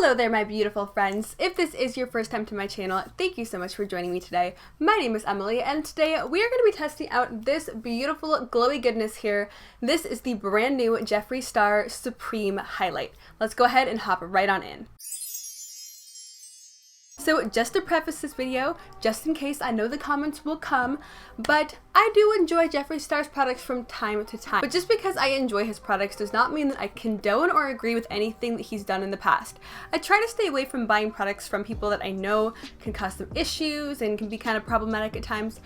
Hello there, my beautiful friends. If this is your first time to my channel, thank you so much for joining me today. My name is Emily, and today we are going to be testing out this beautiful glowy goodness here. This is the brand new Jeffree Star Supreme Highlight. Let's go ahead and hop right on in. So just to preface this video, just in case I know the comments will come, but I do enjoy Jeffree Star's products from time to time. But just because I enjoy his products does not mean that I condone or agree with anything that he's done in the past. I try to stay away from buying products from people that I know can cause some issues and can be kind of problematic at times.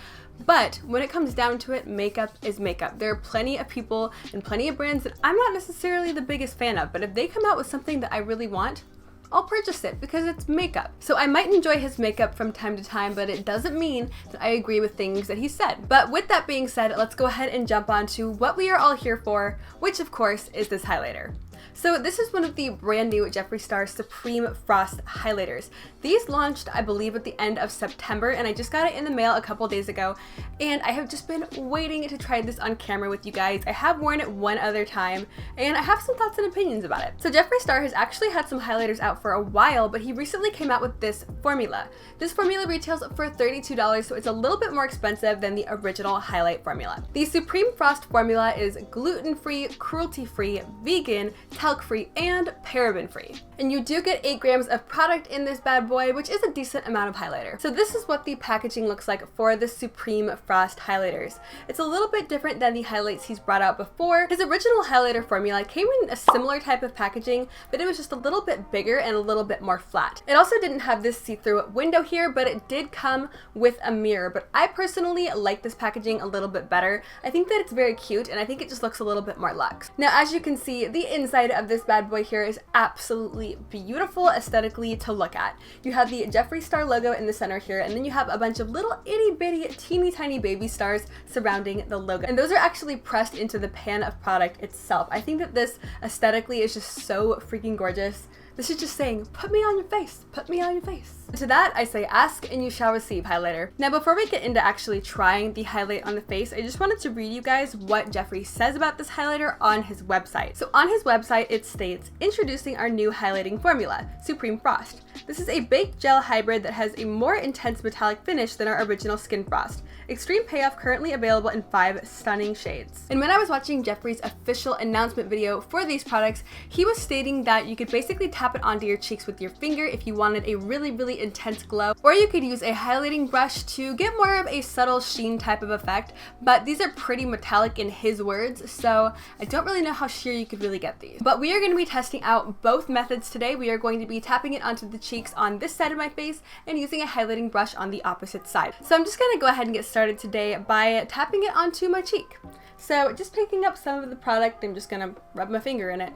But when it comes down to it, makeup is makeup. There are plenty of people and plenty of brands that I'm not necessarily the biggest fan of, but if they come out with something that I really want, I'll purchase it because it's makeup. So I might enjoy his makeup from time to time, but it doesn't mean that I agree with things that he said. But with that being said, let's go ahead and jump on to what we are all here for, which of course is this highlighter. So this is one of the brand new Jeffree Star Supreme Frost highlighters. These launched, I believe, at the end of September, and I just got it in the mail a couple days ago, and I have just been waiting to try this on camera with you guys. I have worn it one other time, and I have some thoughts and opinions about it. So Jeffree Star has actually had some highlighters out for a while, but he recently came out with this formula. This formula retails for $32, so it's a little bit more expensive than the original highlight formula. The Supreme Frost formula is gluten-free, cruelty-free, vegan, talc-free, and paraben-free. And you do get 8 grams of product in this bad boy, which is a decent amount of highlighter. So this is what the packaging looks like for the Supreme Frost highlighters. It's a little bit different than the highlights he's brought out before. His original highlighter formula came in a similar type of packaging, but it was just a little bit bigger and a little bit more flat. It also didn't have this see-through window here, but it did come with a mirror. But I personally like this packaging a little bit better. I think that it's very cute, and I think it just looks a little bit more luxe. Now, as you can see, the inside of this bad boy here is absolutely beautiful aesthetically to look at. You have the Jeffree Star logo in the center here, and then you have a bunch of little itty bitty teeny tiny baby stars surrounding the logo, and those are actually pressed into the pan of product itself. I think that this aesthetically is just so freaking gorgeous. This is just saying, put me on your face, put me on your face. To that, I say ask and you shall receive, highlighter. Now, before we get into actually trying the highlight on the face, I just wanted to read you guys what Jeffree says about this highlighter on his website. So on his website, it states, introducing our new highlighting formula, Supreme Frost. This is a baked gel hybrid that has a more intense metallic finish than our original Skin Frost. Extreme payoff currently available in 5 stunning shades. And when I was watching Jeffree's official announcement video for these products, he was stating that you could basically tap it onto your cheeks with your finger if you wanted a really intense glow, or you could use a highlighting brush to get more of a subtle sheen type of effect, but these are pretty metallic in his words, so I don't really know how sheer you could really get these. But we are going to be testing out both methods today. We are going to be tapping it onto the cheeks on this side of my face and using a highlighting brush on the opposite side. So I'm just going to go ahead and get started today by tapping it onto my cheek. So just picking up some of the product, I'm just going to rub my finger in it.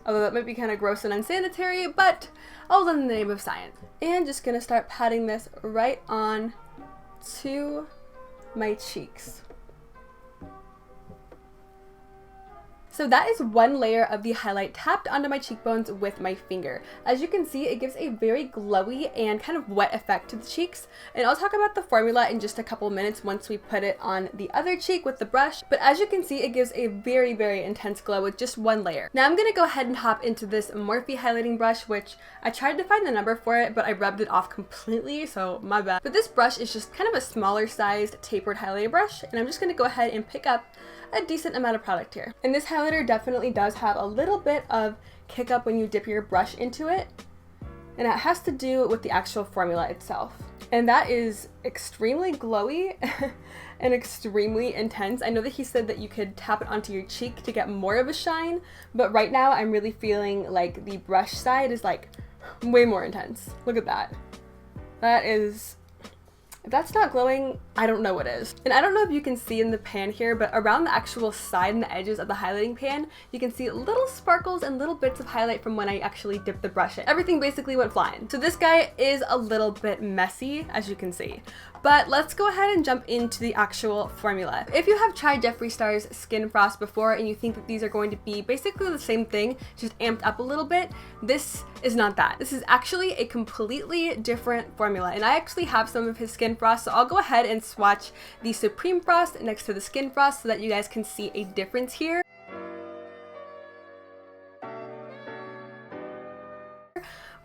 Although that might be kind of gross and unsanitary, but all in the name of science. And just gonna start patting this right on to my cheeks. So that is one layer of the highlight tapped onto my cheekbones with my finger. As you can see, it gives a very glowy and kind of wet effect to the cheeks. And I'll talk about the formula in just a couple minutes once we put it on the other cheek with the brush. But as you can see, it gives a very intense glow with just one layer. Now I'm gonna go ahead and hop into this Morphe highlighting brush, which I tried to find the number for it, but I rubbed it off completely, so my bad. But this brush is just kind of a smaller sized tapered highlighting brush, and I'm just gonna go ahead and pick up a decent amount of product here. And this highlighter definitely does have a little bit of kick up when you dip your brush into it, and it has to do with the actual formula itself. And that is extremely glowy and extremely intense. I know that he said that you could tap it onto your cheek to get more of a shine, but right now I'm really feeling like the brush side is like way more intense. Look at that. That is, if that's not glowing, I don't know what is. And I don't know if you can see in the pan here, but around the actual side and the edges of the highlighting pan, you can see little sparkles and little bits of highlight from when I actually dipped the brush in. Everything basically went flying. So this guy is a little bit messy, as you can see. But let's go ahead and jump into the actual formula. If you have tried Jeffree Star's Skin Frost before and you think that these are going to be basically the same thing, just amped up a little bit, this is not that. This is actually a completely different formula, and I actually have some of his Skin Frost, so I'll go ahead and swatch the Supreme Frost next to the Skin Frost so that you guys can see a difference here.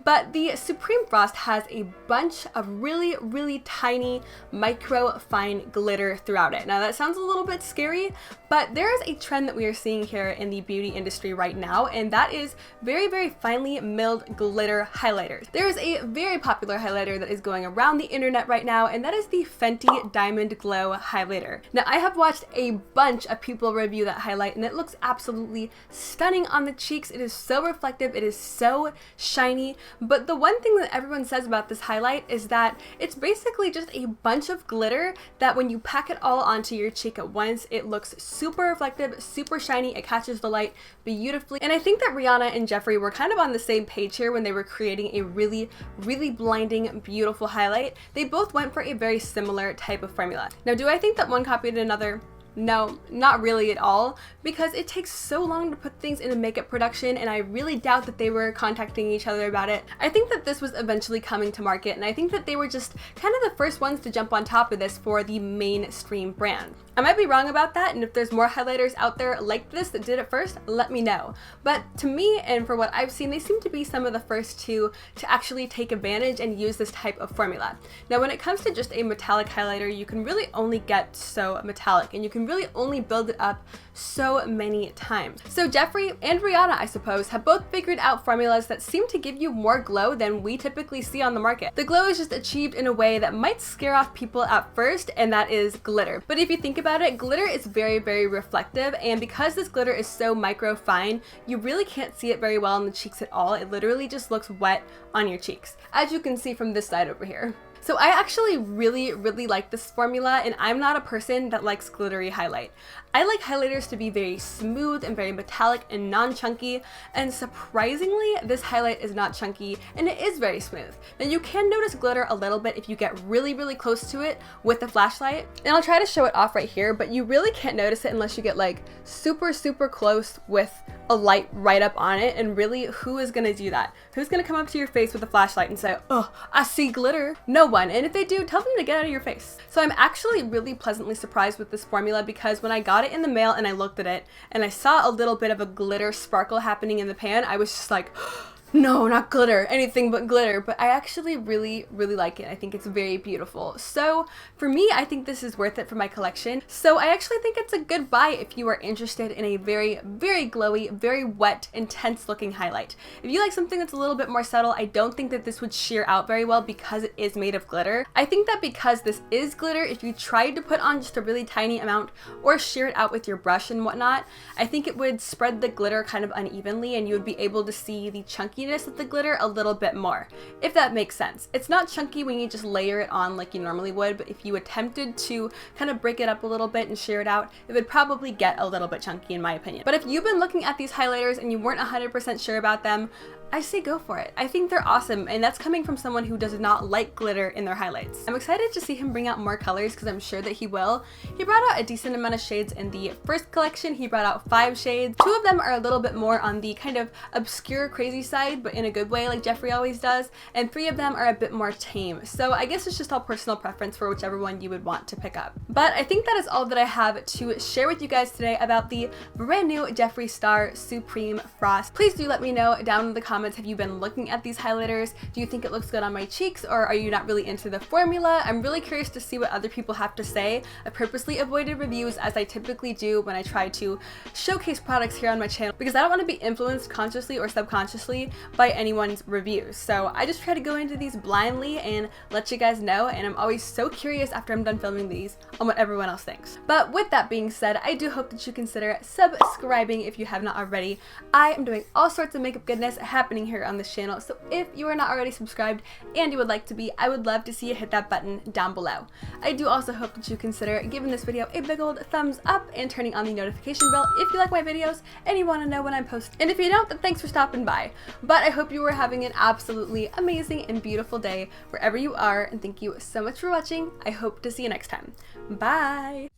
but the Supreme Frost has a bunch of really tiny micro fine glitter throughout it. Now that sounds a little bit scary, but there is a trend that we are seeing here in the beauty industry right now, and that is very finely milled glitter highlighters. There is a very popular highlighter that is going around the internet right now, and that is the Fenty Diamond Glow highlighter. Now I have watched a bunch of people review that highlight, and it looks absolutely stunning on the cheeks. It is so reflective, it is so shiny, but the one thing that everyone says about this highlight is that it's basically just a bunch of glitter that when you pack it all onto your cheek at once, it looks super reflective, super shiny, it catches the light beautifully. And I think that Rihanna and Jeffree were kind of on the same page here when they were creating a really blinding, beautiful highlight. They both went for a very similar type of formula. Now, do I think that one copied another? No, not really at all, because it takes so long to put things into makeup production, and I really doubt that they were contacting each other about it. I think that this was eventually coming to market, and I think that they were just kind of the first ones to jump on top of this for the mainstream brand. I might be wrong about that, and if there's more highlighters out there like this that did it first, let me know. But to me, and for what I've seen, they seem to be some of the first to actually take advantage and use this type of formula. Now, when it comes to just a metallic highlighter, you can really only get so metallic, and you can really only build it up so many times. So Jeffree and Rihanna, I suppose, have both figured out formulas that seem to give you more glow than we typically see on the market. The glow is just achieved in a way that might scare off people at first, and that is glitter. But if you think about it, glitter is very reflective, and because this glitter is so micro fine, you really can't see it very well on the cheeks at all. It literally just looks wet on your cheeks, as you can see from this side over here. So I actually really like this formula, and I'm not a person that likes glittery highlight. I like highlighters to be very smooth and very metallic and non-chunky, and surprisingly, this highlight is not chunky and it is very smooth. Now you can notice glitter a little bit if you get really close to it with the flashlight, and I'll try to show it off right here, but you really can't notice it unless you get like super close with a light right up on it, and really, who is gonna do that? Who's gonna come up to your face with a flashlight and say, oh, I see glitter? No one, and if they do, tell them to get out of your face. So I'm actually really pleasantly surprised with this formula, because when I got it in the mail and I looked at it and I saw a little bit of a glitter sparkle happening in the pan, I was just like, no, not glitter, anything but glitter. But I actually really like it. I think it's very beautiful. So for me, I think this is worth it for my collection. So I actually think it's a good buy if you are interested in a very glowy, very wet, intense looking highlight. If you like something that's a little bit more subtle, I don't think that this would sheer out very well because it is made of glitter. I think that because this is glitter, if you tried to put on just a really tiny amount or sheer it out with your brush and whatnot, I think it would spread the glitter kind of unevenly, and you would be able to see the chunky of the glitter a little bit more, if that makes sense. It's not chunky when you just layer it on like you normally would, but if you attempted to kind of break it up a little bit and sheer it out, it would probably get a little bit chunky in my opinion. But if you've been looking at these highlighters and you weren't 100% sure about them, I say go for it. I think they're awesome, and that's coming from someone who does not like glitter in their highlights. I'm excited to see him bring out more colors because I'm sure that he will. He brought out a decent amount of shades in the first collection. He brought out 5 shades. 2 of them are a little bit more on the kind of obscure, crazy side, but in a good way like Jeffree always does, and 3 of them are a bit more tame. So I guess it's just all personal preference for whichever one you would want to pick up. But I think that is all that I have to share with you guys today about the brand new Jeffree Star Supreme Frost. Please do let me know down in the comments, have you been looking at these highlighters? Do you think it looks good on my cheeks, or are you not really into the formula? I'm really curious to see what other people have to say. I purposely avoided reviews, as I typically do when I try to showcase products here on my channel, because I don't want to be influenced consciously or subconsciously by anyone's reviews. So I just try to go into these blindly and let you guys know, and I'm always so curious after I'm done filming these on what everyone else thinks. But with that being said, I do hope that you consider subscribing if you have not already. I am doing all sorts of makeup goodness happening here on this channel, so if you are not already subscribed and you would like to be, I would love to see you hit that button down below. I do also hope that you consider giving this video a big old thumbs up and turning on the notification bell if you like my videos and you want to know when I'm posting. And if you don't, then thanks for stopping by. But I hope you are having an absolutely amazing and beautiful day wherever you are, and thank you so much for watching. I hope to see you next time. Bye!